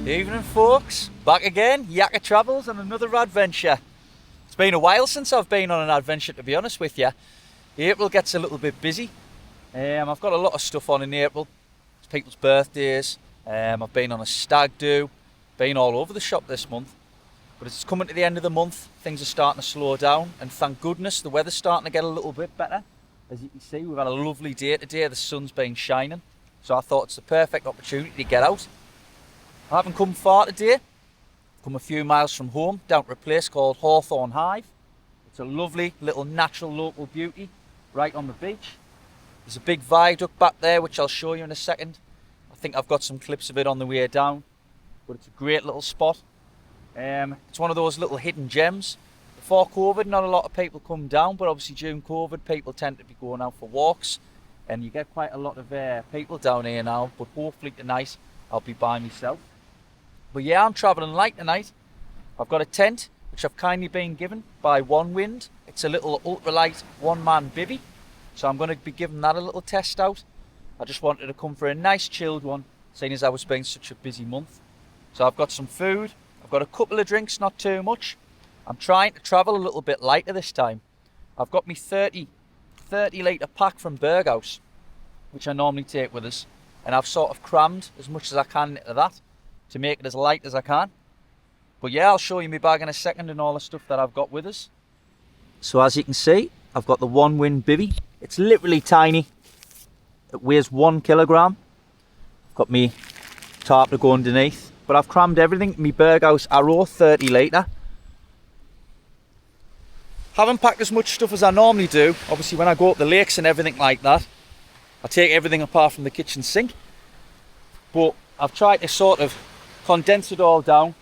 Evening folks, back again, Yakka Travels on another adventure. It's been a while since I've been on an adventure, to be honest with you. April gets a little bit busy. I've got a lot of stuff on in April. It's people's birthdays. I've been on a stag do, been all over the shop this month. But it's coming to the end of the month, things are starting to slow down, and thank goodness the weather's starting to get a little bit better. As you can see, we've had a lovely day today, the sun's been shining. So I thought it's the perfect opportunity to get out. I haven't come far today, come a few miles from home, down to a place called Hawthorne Hive. It's a lovely little natural local beauty, right on the beach. There's a big viaduct back there, which I'll show you in a second. I think I've got some clips of it on the way down, but it's a great little spot. It's one of those little hidden gems. Before COVID, not a lot of people come down, but obviously during COVID, people tend to be going out for walks, and you get quite a lot of people down here now, but hopefully tonight I'll be by myself. But yeah, I'm travelling light tonight. I've got a tent, which I've kindly been given by Onewind. It's a little ultralight one-man bivvy. So I'm going to be giving that a little test out. I just wanted to come for a nice chilled one, seeing as I was being such a busy month. So I've got some food. I've got a couple of drinks, not too much. I'm trying to travel a little bit lighter this time. I've got my 30 litre pack from Berghaus, which I normally take with us. And I've sort of crammed as much as I can into that, to make it as light as I can. But yeah, I'll show you my bag in a second and all the stuff that I've got with us. So as you can see, I've got the Onewind Bivvy. It's literally tiny. It weighs 1 kilogram. I've got my tarp to go underneath. But I've crammed everything. My Berghaus Arrow 30 litre. Haven't packed as much stuff as I normally do. Obviously when I go up the lakes and everything like that, I take everything apart from the kitchen sink. But I've tried to sort of condense it all down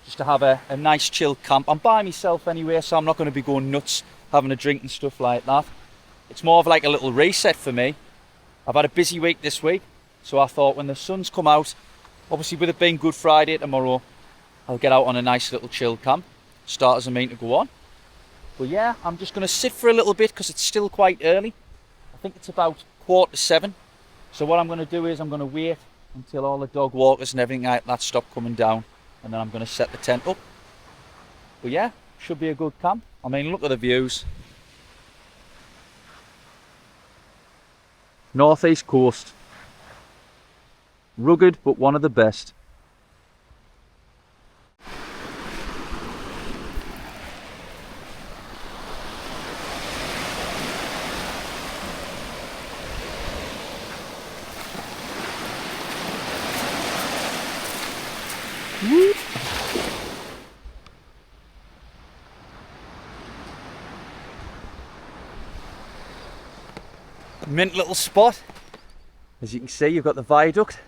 just to have a nice chilled camp. I'm by myself anyway, so I'm not going to be going nuts having a drink and stuff like that. It's more of like a little reset for me. I've had a busy week this week, so I thought when the sun's come out, obviously with it being Good Friday tomorrow, I'll get out on a nice little chilled camp. Start as I mean to go on. But yeah, I'm just going to sit for a little bit because it's still quite early. I think it's about 6:45. So what I'm going to do is I'm going to wait until all the dog walkers and everything like that stop coming down, and then I'm going to set the tent up. But yeah, should be a good camp. I mean, look at the views. Northeast coast. Rugged, but one of the best. Woo. Mint little spot. As you can see, you've got the viaduct.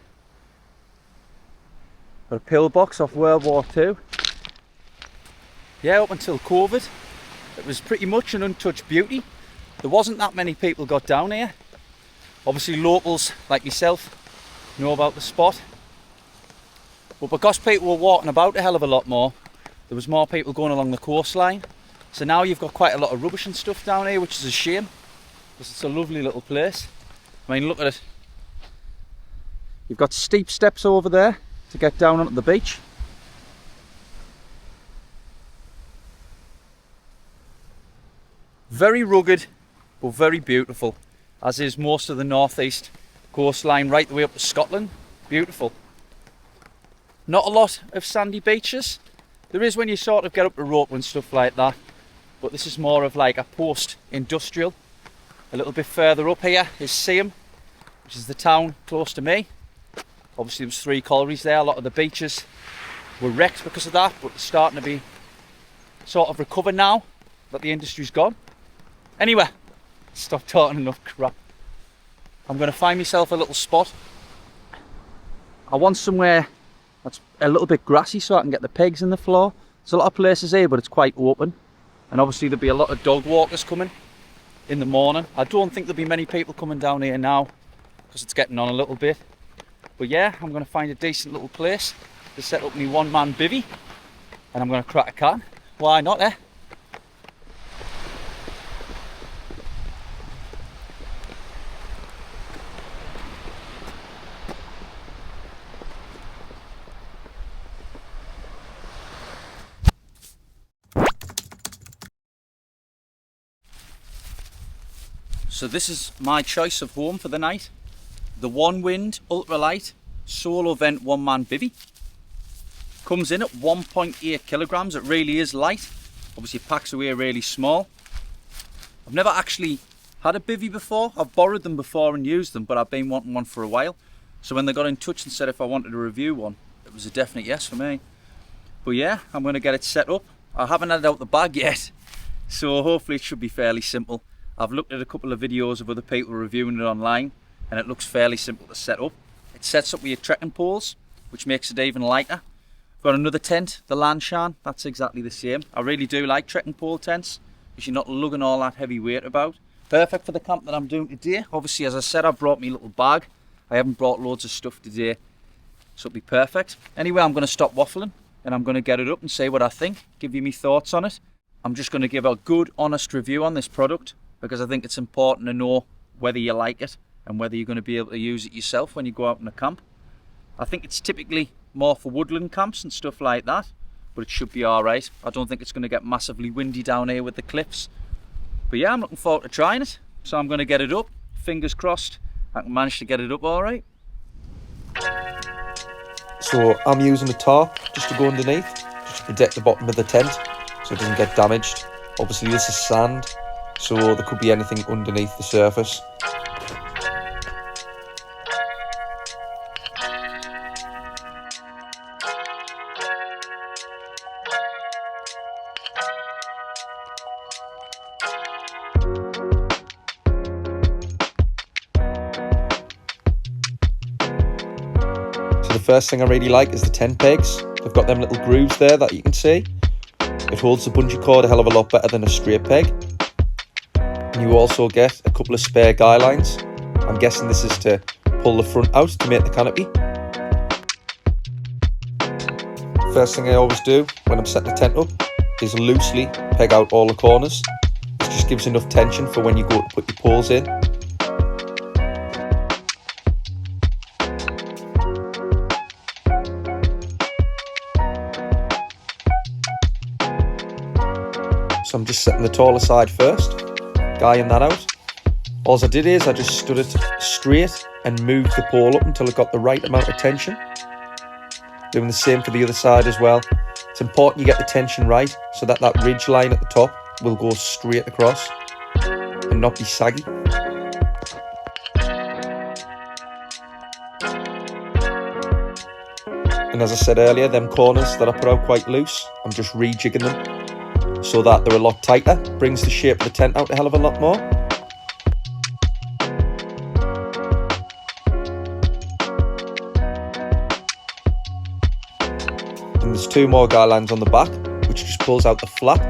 Got a pillbox off World War II. Yeah, up until COVID, it was pretty much an untouched beauty. There wasn't that many people got down here. Obviously locals like yourself know about the spot. But because people were walking about a hell of a lot more, there was more people going along the coastline. So now you've got quite a lot of rubbish and stuff down here, which is a shame, because it's a lovely little place. I mean, look at it. You've got steep steps over there to get down onto the beach. Very rugged, but very beautiful, as is most of the northeast coastline right the way up to Scotland. Beautiful. Not a lot of sandy beaches. There is when you sort of get up to rope and stuff like that, but this is more of like a post-industrial. A little bit further up here is Seaham, which is the town close to me. Obviously there was 3 collieries there. A lot of the beaches were wrecked because of that, but they're starting to be sort of recovered now that the industry's gone. Anyway, stop talking enough crap. I'm going to find myself a little spot. I want somewhere that's a little bit grassy so I can get the pegs in the floor. There's a lot of places here, but it's quite open. And obviously there'll be a lot of dog walkers coming in the morning. I don't think there'll be many people coming down here now because it's getting on a little bit. But yeah, I'm going to find a decent little place to set up my one-man bivvy, and I'm going to crack a can. Why not, eh? So this is my choice of home for the night. The Onewind Ultralight SoloVent one-man Bivvy. Comes in at 1.8 kilograms. It really is light. Obviously it packs away really small. I've never actually had a Bivvy before. I've borrowed them before and used them, but I've been wanting one for a while. So when they got in touch and said if I wanted to review one, it was a definite yes for me. But yeah, I'm going to get it set up. I haven't had it out the bag yet, so hopefully it should be fairly simple. I've looked at a couple of videos of other people reviewing it online, and it looks fairly simple to set up. It sets up with your trekking poles, which makes it even lighter. I've got another tent, the Lanshan, that's exactly the same. I really do like trekking pole tents, because you're not lugging all that heavy weight about. Perfect for the camp that I'm doing today. Obviously, as I said, I've brought my little bag. I haven't brought loads of stuff today, so it'll be perfect. Anyway, I'm going to stop waffling, and I'm going to get it up and say what I think, give you my thoughts on it. I'm just going to give a good, honest review on this product, because I think it's important to know whether you like it and whether you're going to be able to use it yourself when you go out in a camp. I think it's typically more for woodland camps and stuff like that, but it should be alright. I don't think it's going to get massively windy down here with the cliffs. But yeah, I'm looking forward to trying it. So I'm going to get it up. Fingers crossed I can manage to get it up alright. So I'm using a tarp just to go underneath, just to protect the bottom of the tent so it doesn't get damaged. Obviously this is sand, so there could be anything underneath the surface. So the first thing I really like is the tent pegs. They've got them little grooves there that you can see. It holds the bungee cord a hell of a lot better than a straight peg. And you also get a couple of spare guy lines. I'm guessing this is to pull the front out to make the canopy. First thing I always do when I'm setting the tent up is loosely peg out all the corners. This just gives enough tension for when you go to put your poles in. So I'm just setting the taller side first, guying that out. All I did is I just stood it straight and moved the pole up until it got the right amount of tension. Doing the same for the other side as well. It's important you get the tension right so that that ridge line at the top will go straight across and not be saggy. And as I said earlier, them corners that I put out quite loose, I'm just rejigging them so that they're a lot tighter. Brings the shape of the tent out a hell of a lot more. And there's two more guy lines on the back, which just pulls out the flap.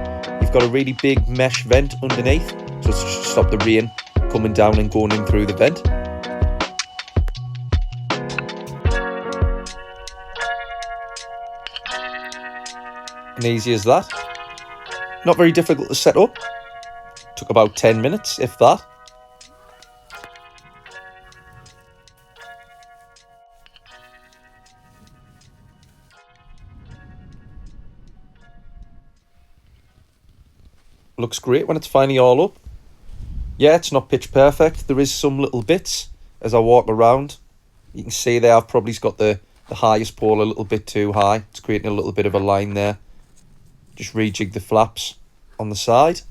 You've got a really big mesh vent underneath, so it's just to stop the rain coming down and going in through the vent. And easy as that. Not very difficult to set up. Took about 10 minutes, if that. Looks great when it's finally all up. Yeah, it's not pitch perfect. There is some little bits as I walk around. You can see there I've probably got the highest pole a little bit too high. It's creating a little bit of a line there. Just rejig the flaps on the side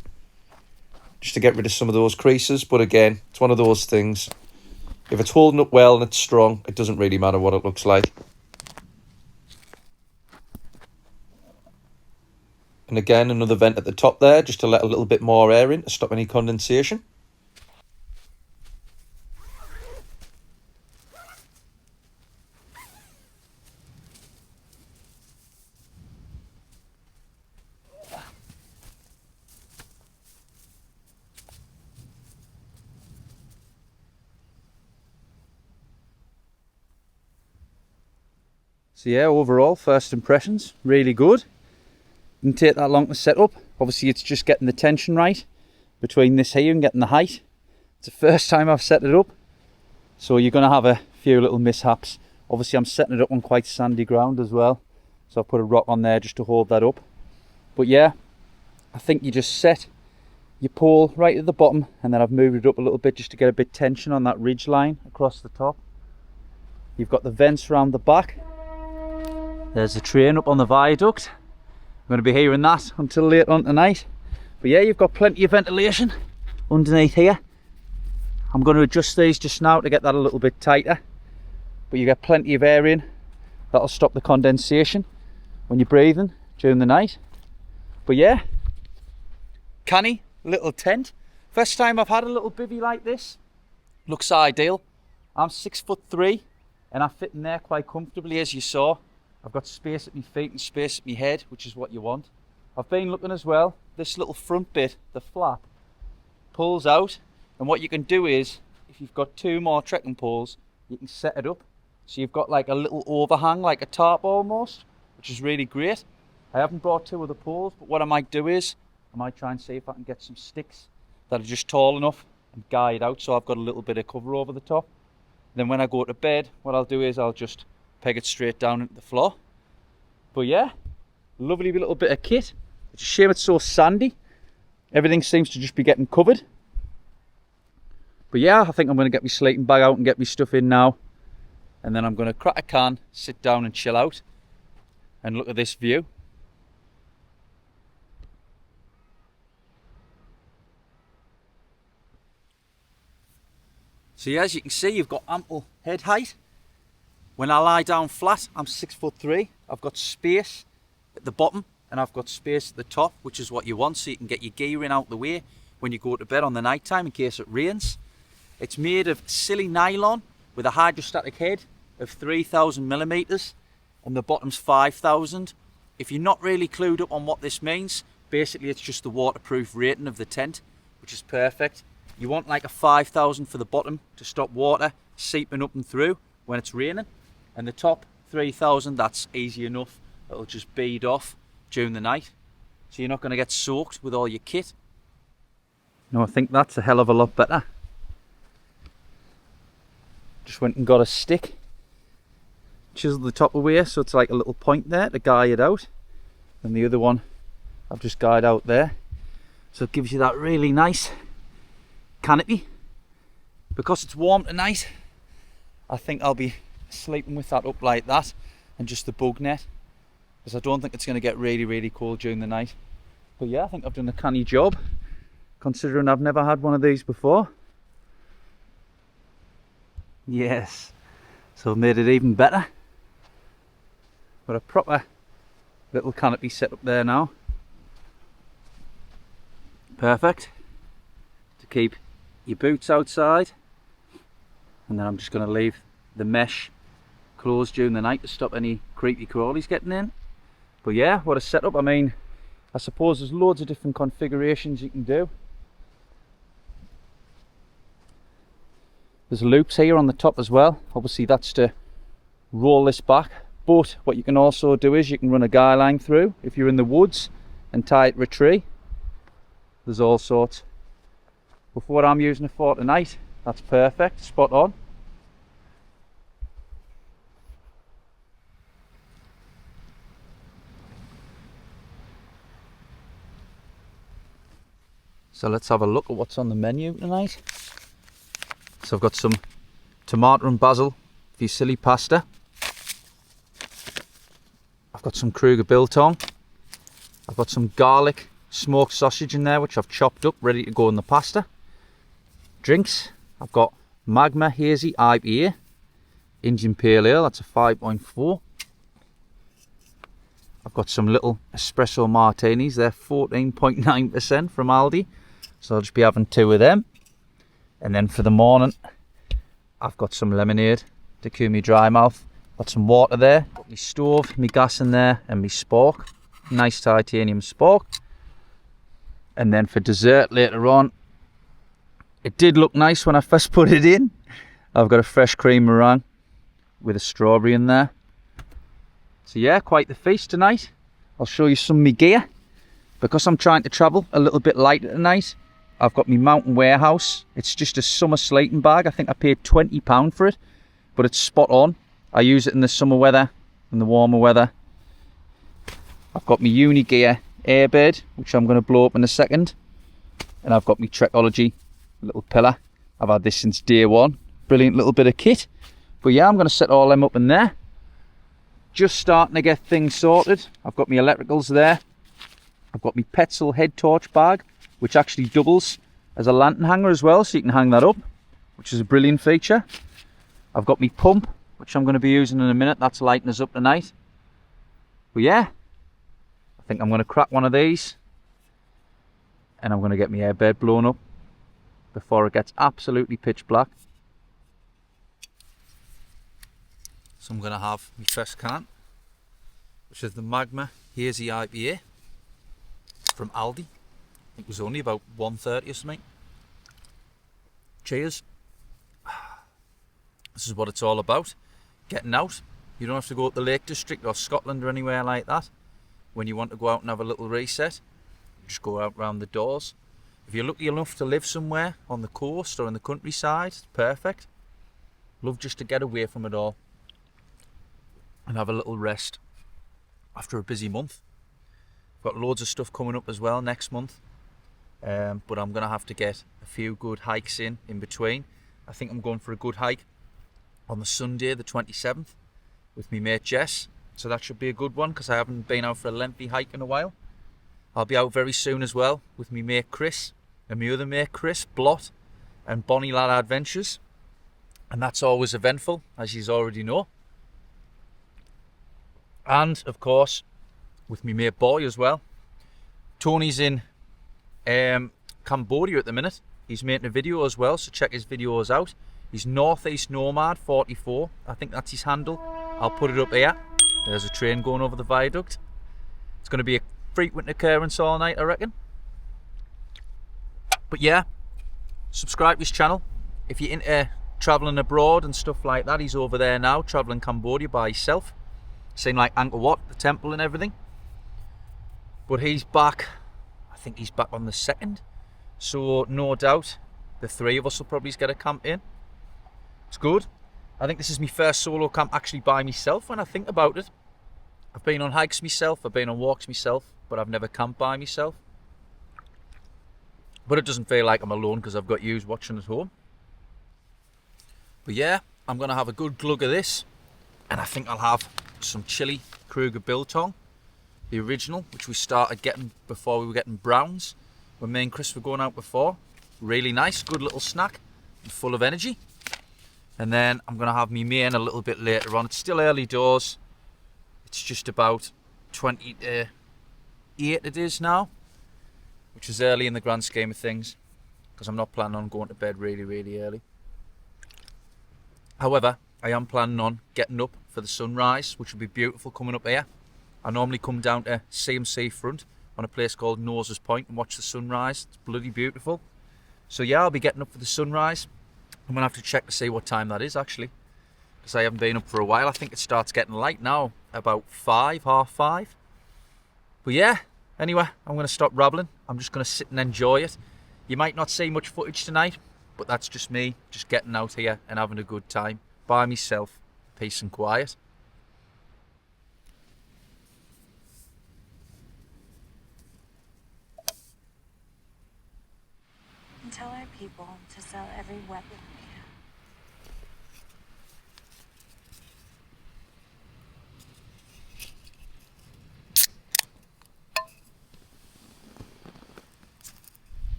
just to get rid of some of those creases, but again, it's one of those things. If it's holding up well and it's strong, it doesn't really matter what it looks like. And again, another vent at the top there just to let a little bit more air in to stop any condensation. So yeah, overall, first impressions, really good. Didn't take that long to set up. Obviously it's just getting the tension right between this here and getting the height. It's the first time I've set it up, so you're going to have a few little mishaps. Obviously I'm setting it up on quite sandy ground as well, so I've put a rock on there just to hold that up. But yeah, I think you just set your pole right at the bottom, and then I've moved it up a little bit just to get a bit tension on that ridge line across the top. You've got the vents around the back. There's the train up on the viaduct. I'm going to be hearing that until late on tonight. But yeah, you've got plenty of ventilation underneath here. I'm going to adjust these just now to get that a little bit tighter. But you get plenty of air in. That'll stop the condensation when you're breathing during the night. But yeah, canny little tent. First time I've had a little bivvy like this. Looks ideal. I'm 6'3" and I fit in there quite comfortably, as you saw. I've got space at my feet and space at my head, which is what you want. I've been looking as well. This little front bit, the flap, pulls out, and what you can do is, if you've got 2 more trekking poles, you can set it up. So you've got like a little overhang, like a tarp almost, which is really great. I haven't brought 2 other poles, but what I might do is, I might try and see if I can get some sticks that are just tall enough and guy it out so I've got a little bit of cover over the top. Then when I go to bed, what I'll do is I'll just peg it straight down into the floor. But yeah, lovely little bit of kit. It's a shame it's so sandy. Everything seems to just be getting covered. But yeah, I think I'm going to get my sleeping bag out and get my stuff in now. And then I'm going to crack a can, sit down and chill out and look at this view. So yeah, as you can see, you've got ample head height. When I lie down flat, I'm 6'3". I've got space at the bottom and I've got space at the top, which is what you want, so you can get your gearing out the way when you go to bed on the night time in case it rains. It's made of silly nylon with a hydrostatic head of 3,000 millimeters and the bottom's 5,000. If you're not really clued up on what this means, basically it's just the waterproof rating of the tent, which is perfect. You want like a 5,000 for the bottom to stop water seeping up and through when it's raining, and the top 3,000, that's easy enough. It'll just bead off during the night, so you're not going to get soaked with all your kit. No, I think that's a hell of a lot better. Just went and got a stick, chiseled the top away so it's like a little point there to guide it out, and the other one I've just guyed out there, so it gives you that really nice canopy. Because it's warm tonight, I think I'll be sleeping with that up like that and just the bug net, because I don't think it's going to get really cold during the night. But yeah, I think I've done a canny job considering I've never had one of these before. Yes, so I've made it even better. Got a proper little canopy set up there now. Perfect to keep your boots outside, and then I'm just going to leave the mesh closed during the night to stop any creepy crawlies getting in. But yeah, what a setup. I mean, I suppose there's loads of different configurations you can do. There's loops here on the top as well. Obviously that's to roll this back, but what you can also do is you can run a guy line through if you're in the woods and tie it to a tree. There's all sorts. But for what I'm using it for tonight, that's perfect, spot on. So let's have a look at what's on the menu tonight. So I've got some tomato and basil fusilli pasta. I've got some Kruger biltong. I've got some garlic smoked sausage in there, which I've chopped up, ready to go in the pasta. Drinks, I've got Magma Hazy IPA, Indian Pale Ale, that's a 5.4. I've got some little espresso martinis, they're 14.9% from Aldi, so I'll just be having 2 of them. And then for the morning, I've got some lemonade to cure me dry mouth. Got some water there, got my stove, my gas in there, and my spork. Nice titanium spork. And then for dessert later on, it did look nice when I first put it in. I've got a fresh cream meringue with a strawberry in there. So yeah, quite the feast tonight. I'll show you some of my gear. Because I'm trying to travel a little bit lighter tonight, I've got my Mountain Warehouse. It's just a summer sleeping bag. I think I paid £20 for it, but it's spot on. I use it in the summer weather and the warmer weather. I've got my uni gear airbed, which I'm going to blow up in a second. And I've got my Trekology little pillar. I've had this since day one. Brilliant little bit of kit. But yeah, I'm going to set all them up in there. Just starting to get things sorted. I've got my electricals there. I've got my Petzl head torch bag, which actually doubles as a lantern hanger as well, so you can hang that up, which is a brilliant feature. I've got my pump, which I'm going to be using in a minute. That's lighting us up tonight. But yeah, I think I'm going to crack one of these, and I'm going to get my airbed blown up before it gets absolutely pitch black. So I'm going to have my first can, which is the Magma Hazy IPA from Aldi. I think it was only about 1.30 or something. Cheers. This is what it's all about. Getting out. You don't have to go up the Lake District or Scotland or anywhere like that. When you want to go out and have a little reset, you just go out round the doors. If you're lucky enough to live somewhere on the coast or in the countryside, it's perfect. Love just to get away from it all and have a little rest after a busy month. Got loads of stuff coming up as well next month, but I'm going to have to get a few good hikes in between. I think I'm going for a good hike on the Sunday the 27th with my mate Jess, so that should be a good one because I haven't been out for a lengthy hike in a while. I'll be out very soon as well with my mate Chris and my other mate Chris, Blot and Bonnie Lad Adventures, and that's always eventful, as you already know. And of course with my mate Boy as well. Tony's in Cambodia at the minute. He's making a video as well, so check his videos out. He's Northeast Nomad 44, I think that's his handle. I'll put it up here. There's a train going over the viaduct. It's going to be a frequent occurrence all night, I reckon. But yeah, subscribe to his channel if you're into travelling abroad and stuff like that. He's over there now, travelling Cambodia by himself, seeing like Angkor Wat, the temple and everything. But he's back, I think he's back on the 2nd, so no doubt the three of us will probably get a camp in. It's good. I think this is my first solo camp actually by myself when I think about it. I've been on hikes myself, I've been on walks myself, but I've never camped by myself. But it doesn't feel like I'm alone because I've got yous watching at home. But yeah, I'm going to have a good glug of this, and I think I'll have some chili Kruger Biltong, the original, which we started getting before we were getting browns when me and Chris were going out before. Really nice, good little snack and full of energy. And then I'm going to have me main a little bit later on. It's still early doors. It's just about 20 to 8 it is now, which is early in the grand scheme of things because I'm not planning on going to bed really early. However, I am planning on getting up for the sunrise, which will be beautiful coming up here. I normally come down to CMC Front on a place called Noses Point and watch the sunrise. It's bloody beautiful. So yeah, I'll be getting up for the sunrise. I'm going to have to check to see what time that is actually, because I haven't been up for a while. I think it starts getting light now, about 5, half 5. But yeah, anyway, I'm going to stop rambling. I'm just going to sit and enjoy it. You might not see much footage tonight, but that's just me, just getting out here and having a good time by myself, peace and quiet. And tell our people to sell every weapon we have.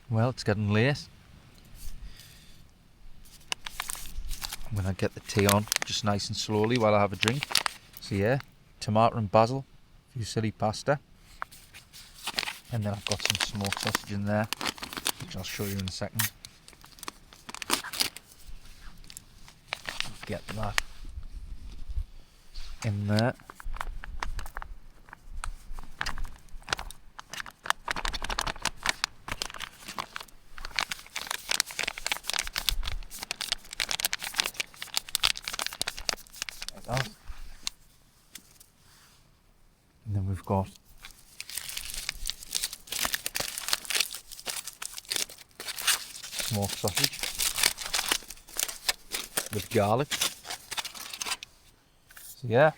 Well, it's getting late. I'm going to get the tea on just nice and slowly while I have a drink. So yeah, tomato and basil, fusilli pasta. And then I've got some smoked sausage in there, which I'll show you in a second. Get that in there. Like that. And then we've got smoked sausage with garlic. So yeah,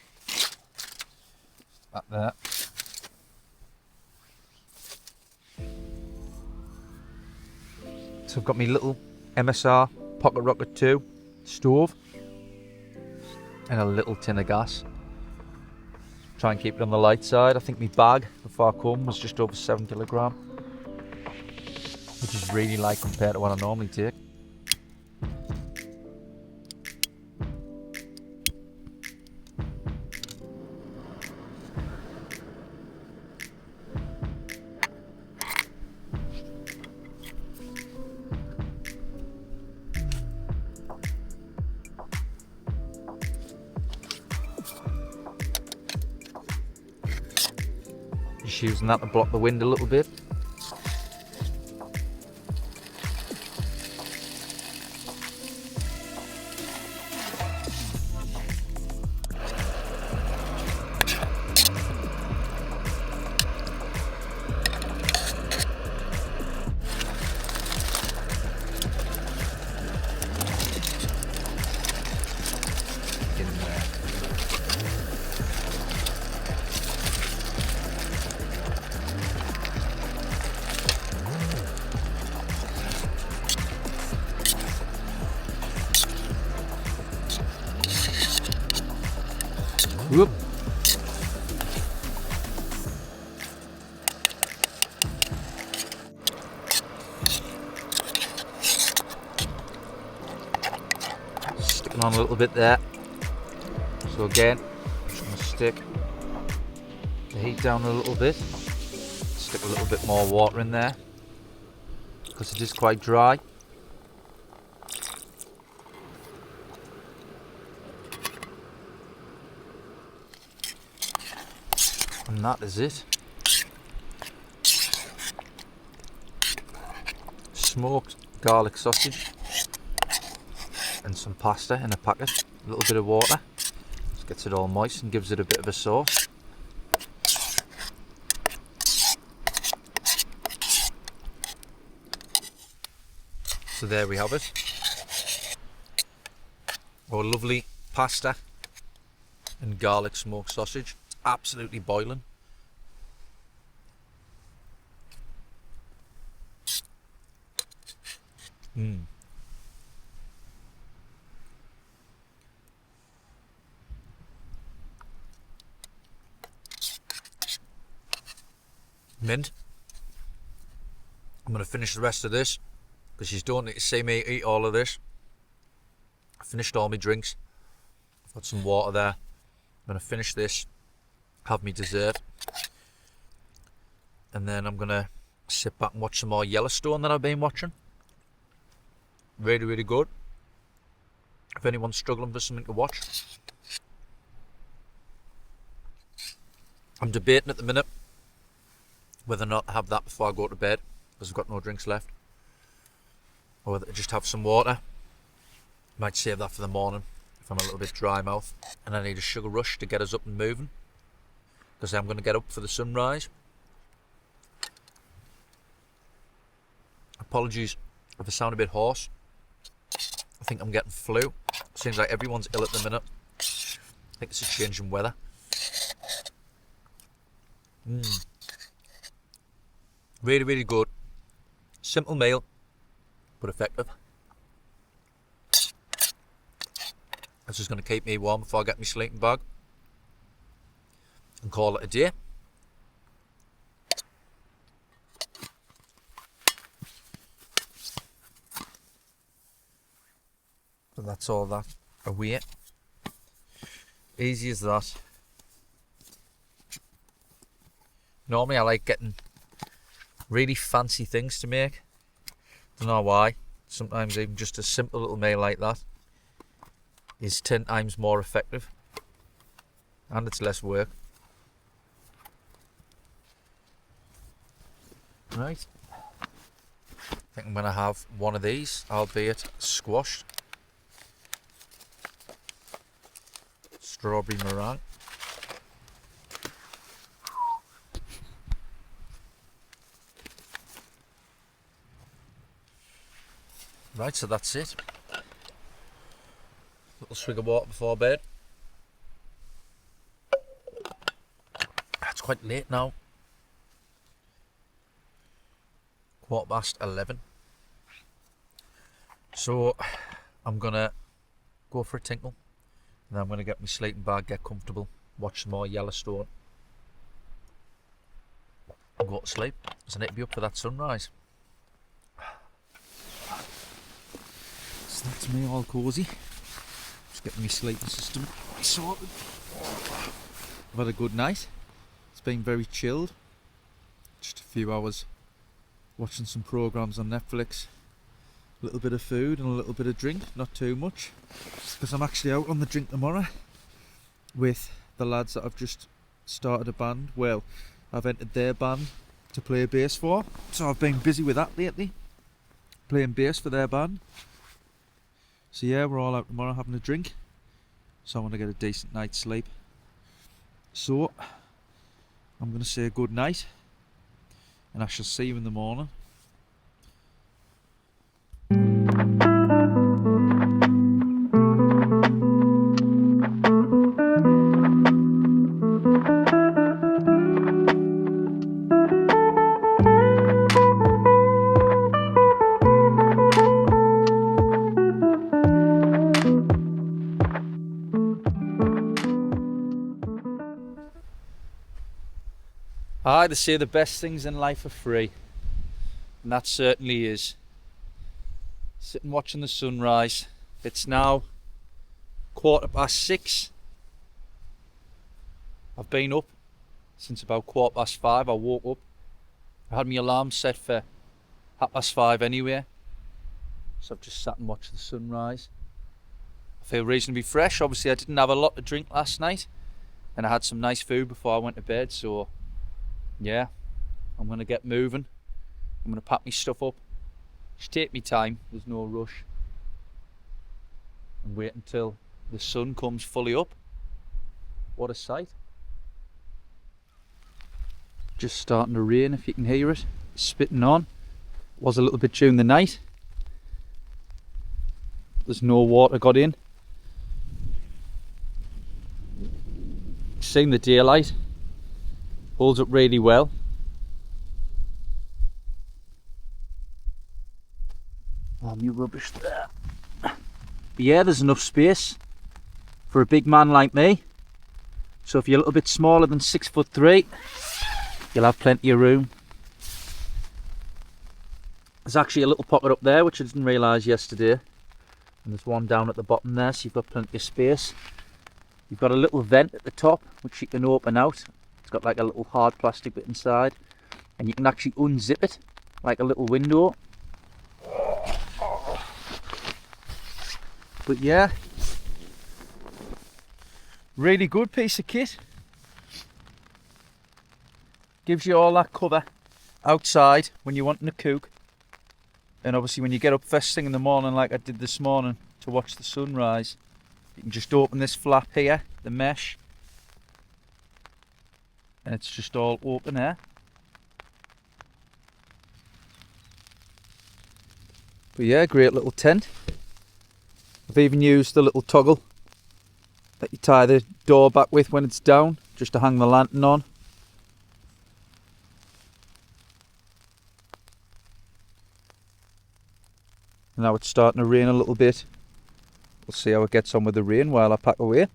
that there. So I've got my little MSR Pocket Rocket 2 stove and a little tin of gas. Try and keep it on the light side. I think my bag before I come was just over 7 kilogram, which is really light compared to what I normally take. Just using that to block the wind a little bit. Whoop. Sticking on a little bit there. So again, just going to stick the heat down a little bit. Stick a little bit more water in there because it is quite dry. And that is it. Smoked garlic sausage and some pasta in a packet. A little bit of water. Just gets it all moist and gives it a bit of a sauce. So there we have it. Our lovely pasta and garlic smoked sausage. Absolutely boiling. Mint. I'm going to finish the rest of this because you don't need to see me eat all of this. I finished all my drinks. I've got some water there. I'm going to finish this, have my dessert, and then I'm going to sit back and watch some more Yellowstone that I've been watching. Really, really good. If anyone's struggling for something to watch. I'm debating at the minute whether or not to have that before I go to bed because I've got no drinks left, or whether to just have some water. Might save that for the morning if I'm a little bit dry mouth and I need a sugar rush to get us up and moving, because I'm going to get up for the sunrise. Apologies if I sound a bit hoarse. I think I'm getting flu. Seems like everyone's ill at the minute. I think it's a change in weather. Really, really good. Simple meal, but effective. This is going to keep me warm before I get my sleeping bag and call it a day. So that's all that away. Easy as that. Normally I like getting really fancy things to make. Don't know why. Sometimes even just a simple little meal like that is 10 times more effective, and it's less work. Right, I think I'm going to have one of these, albeit squashed. Strawberry meringue. Right, so that's it. Little swig of water before bed. It's quite late now. 11:15. So I'm gonna go for a tinkle, and then I'm gonna get my sleeping bag, get comfortable, watch some more Yellowstone, and go to sleep. So I need to be up for that sunrise. So that's me all cosy. Just getting my sleeping system sorted. I've had a good night. It's been very chilled. Just a few hours watching some programs on Netflix. A little bit of food and a little bit of drink, not too much, because I'm actually out on the drink tomorrow with the lads that I've just started a band. Well, I've entered their band to play bass for, so I've been busy with that lately, playing bass for their band. So yeah, we're all out tomorrow having a drink, so I want to get a decent night's sleep. So I'm going to say good night, and I shall see you in the morning. Aye, they say the best things in life are free, and that certainly is. Sitting watching the sunrise. It's now 6:15. I've been up since about 5:15. I woke up. I had my alarm set for 5:30 anyway, so I've just sat and watched the sunrise. I feel reasonably fresh. Obviously I didn't have a lot to drink last night, and I had some nice food before I went to bed, so yeah, I'm going to get moving. I'm going to pack my stuff up. Just take me time, there's no rush. And wait until the sun comes fully up. What a sight. Just starting to rain, if you can hear it. It's spitting on. It was a little bit during the night. There's no water got in. Seeing the daylight. Holds up really well. Oh, new rubbish there. But yeah, there's enough space for a big man like me. So if you're a little bit smaller than 6'3", you'll have plenty of room. There's actually a little pocket up there, which I didn't realise yesterday. And there's one down at the bottom there, so you've got plenty of space. You've got a little vent at the top, which you can open out. It's got like a little hard plastic bit inside. And you can actually unzip it, like a little window. But yeah, really good piece of kit. Gives you all that cover outside when you're wanting to cook. And obviously when you get up first thing in the morning, like I did this morning to watch the sunrise, you can just open this flap here, the mesh, and it's just all open air. But yeah, great little tent. I've even used the little toggle that you tie the door back with when it's down, just to hang the lantern on. Now it's starting to rain a little bit. We'll see how it gets on with the rain while I pack away.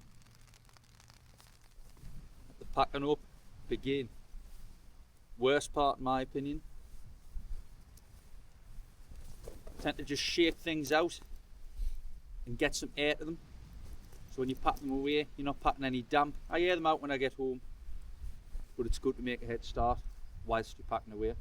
The packing up begin. Worst part in my opinion. I tend to just shake things out and get some air to them. So when you pack them away, you're not packing any damp. I air them out when I get home, but it's good to make a head start whilst you're packing away.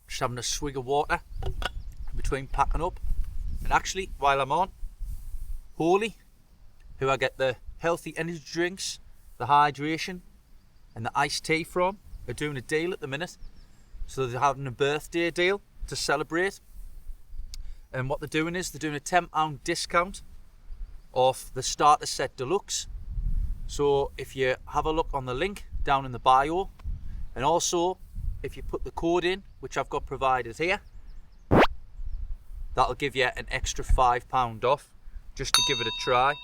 Just having a swig of water between packing up. And actually, while I'm on, Holy, who I get the healthy energy drinks, the hydration and the iced tea from, are doing a deal at the minute. So they're having a birthday deal to celebrate. And what they're doing is they're doing a £10 discount off the starter set deluxe. So if you have a look on the link down in the bio, and also if you put the code in, which I've got provided here, that'll give you an extra £5 off just to give it a try.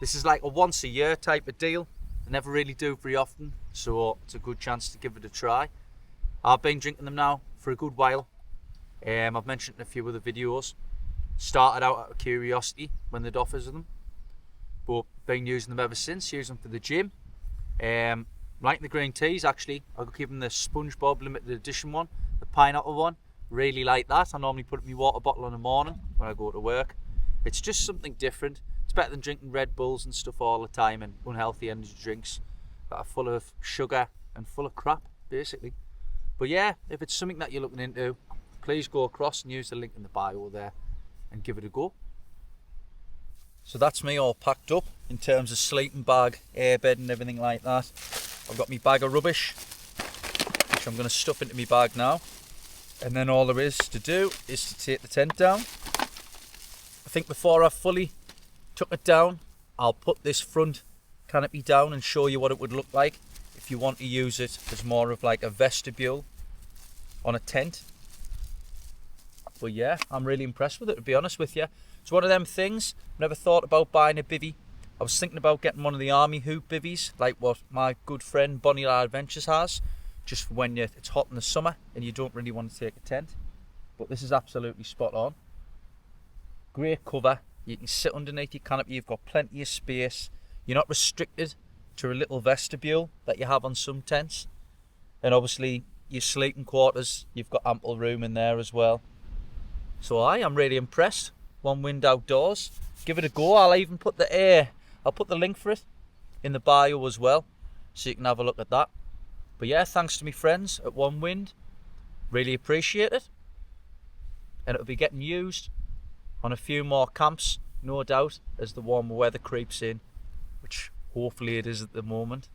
This is like a once a year type of deal. I never really do very often, so it's a good chance to give it a try. I've been drinking them now for a good while. I've mentioned in a few other videos. Started out out of curiosity when they'd offers them, but been using them ever since. Use them for the gym. Like the green teas, actually. I'll keep them the SpongeBob limited edition one, the pineapple one. Really like that. I normally put it in my water bottle in the morning when I go to work. It's just something different. It's better than drinking Red Bulls and stuff all the time and unhealthy energy drinks that are full of sugar and full of crap, basically. But yeah, if it's something that you're looking into, please go across and use the link in the bio there and give it a go. So that's me all packed up in terms of sleeping bag, airbed and everything like that. I've got my bag of rubbish, which I'm going to stuff into my bag now. And then all there is to do is to take the tent down. I think before I've fully took it down, I'll put this front canopy down and show you what it would look like if you want to use it as more of like a vestibule on a tent. But yeah, I'm really impressed with it, to be honest with you. It's one of them things. Never thought about buying a bivvy. I was thinking about getting one of the army hoop bivvies, like what my good friend Ultralight Adventures has, just for when it's hot in the summer and you don't really want to take a tent. But this is absolutely spot on. Great cover. You can sit underneath your canopy. You've got plenty of space. You're not restricted to a little vestibule that you have on some tents. And obviously your sleeping quarters, you've got ample room in there as well. So I am really impressed. Onewind Outdoors. Give it a go. I'll even put I'll put the link for it in the bio as well, so you can have a look at that. But yeah, thanks to my friends at Onewind. Really appreciate it. And it'll be getting used on a few more camps, no doubt, as the warmer weather creeps in, which hopefully it is at the moment.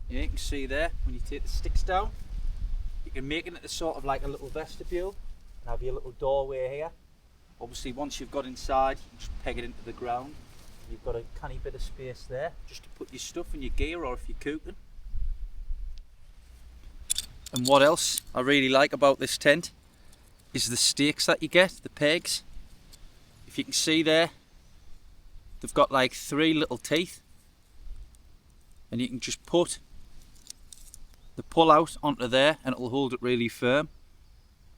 You can see there, when you take the sticks down, you can make it into sort of like a little vestibule and have your little doorway here. Obviously once you've got inside, you just peg it into the ground. You've got a canny bit of space there just to put your stuff and your gear, or if you're cooking. And what else I really like about this tent is the stakes that you get, the pegs. If you can see there, they've got like 3 little teeth, and you can just put the pull out onto there and it'll hold it really firm,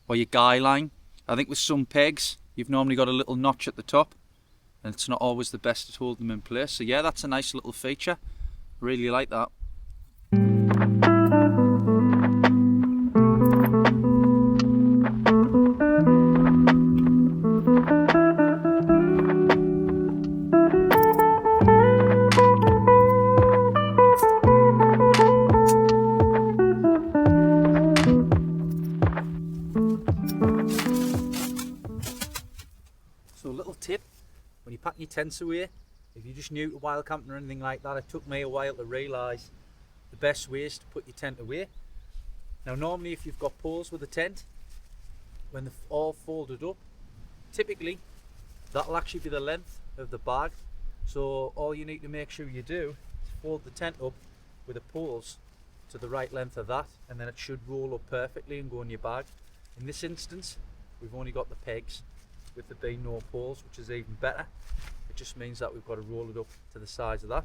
or your guy line. I think with some pegs you've normally got a little notch at the top and it's not always the best at holding them in place. So yeah, that's a nice little feature. Really like that. So a little tip, when you're packing your tents away, if you're just new to wild camping or anything like that, it took me a while to realise the best way is to put your tent away. Now normally if you've got poles with a tent, when they're all folded up, typically that'll actually be the length of the bag. So all you need to make sure you do is fold the tent up with the poles to the right length of that, and then it should roll up perfectly and go in your bag. In this instance, we've only got the pegs, with there being no poles, which is even better. It just means that we've got to roll it up to the size of that.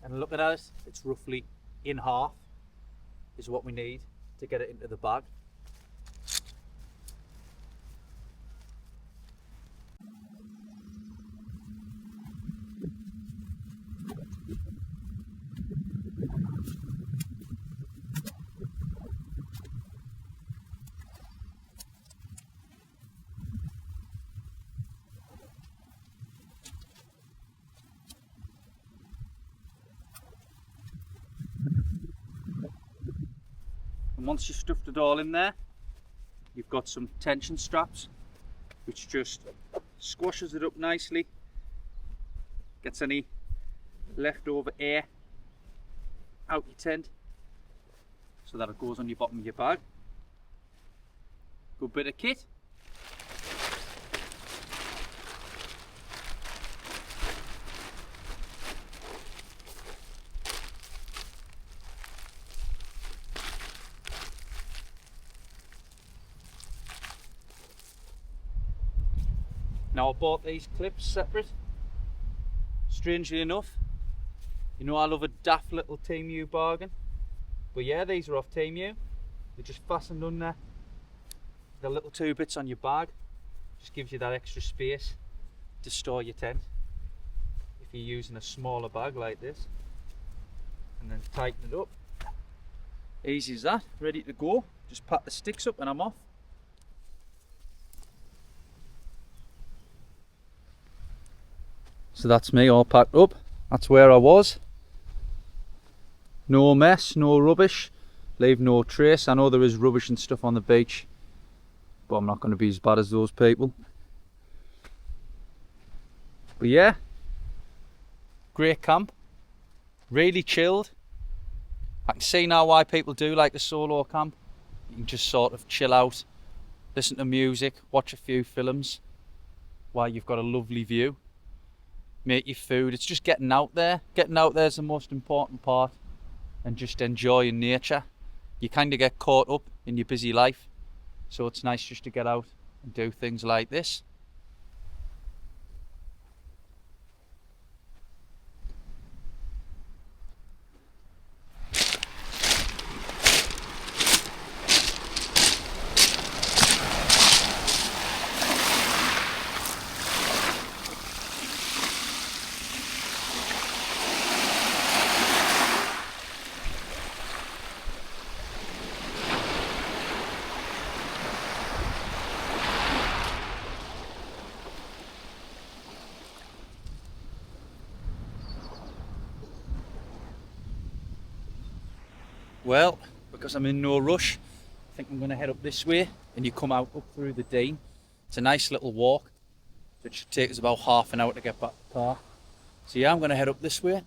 And looking at it, it's roughly in half is what we need to get it into the bag. And once you've stuffed it all in there, you've got some tension straps, which just squashes it up nicely, gets any leftover air out your tent so that it goes on your bottom of your bag. Good bit of kit. Now I bought these clips separate. Strangely enough, you know I love a daft little Temu bargain. But yeah, these are off Temu. They're just fastened under the little 2 bits on your bag. Just gives you that extra space to store your tent if you're using a smaller bag like this. And then tighten it up. Easy as that, ready to go. Just pat the sticks up and I'm off. So that's me all packed up. That's where I was. No mess, no rubbish, leave no trace. I know there is rubbish and stuff on the beach, but I'm not going to be as bad as those people. But yeah, great camp, really chilled. I can see now why people do like a solo camp. You can just sort of chill out, listen to music, watch a few films while you've got a lovely view. Make your food. It's just getting out there. Getting out there is the most important part, and just enjoying nature. You kind of get caught up in your busy life, so it's nice just to get out and do things like this. Well, because I'm in no rush, I think I'm going to head up this way, and you come out up through the Dean. It's a nice little walk, so it should take us about half an hour to get back to the car. So yeah, I'm going to head up this way.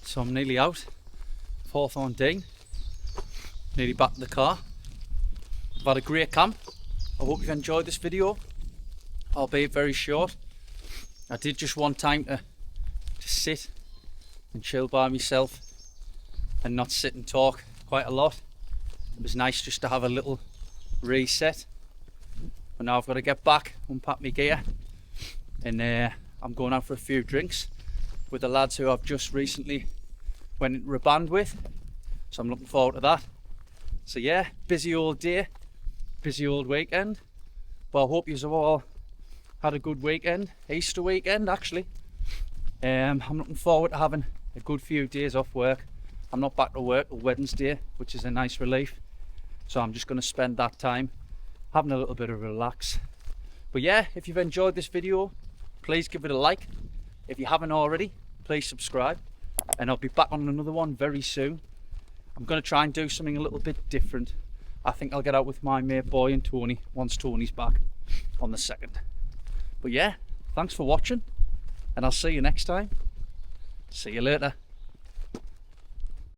So I'm nearly out, Hawthorne Dean, nearly back to the car. I've had a great camp. I hope you've enjoyed this video, albeit very short. I did just want time to sit and chill by myself and not sit and talk quite a lot. It was nice just to have a little reset. But now I've got to get back, unpack my gear, and I'm going out for a few drinks with the lads who I've just recently went into a band with. So I'm looking forward to that. So yeah, busy old day, busy old weekend. But I hope you all had a good weekend, Easter weekend actually. I'm looking forward to having a good few days off work. I'm not back to work till Wednesday, which is a nice relief. So I'm just going to spend that time having a little bit of relax. But yeah, if you've enjoyed this video, please give it a like. If you haven't already, please subscribe. And I'll be back on another one very soon. I'm going to try and do something a little bit different. I think I'll get out with my mate Boy and Tony once Tony's back on the 2nd. But yeah, thanks for watching, and I'll see you next time. See you later.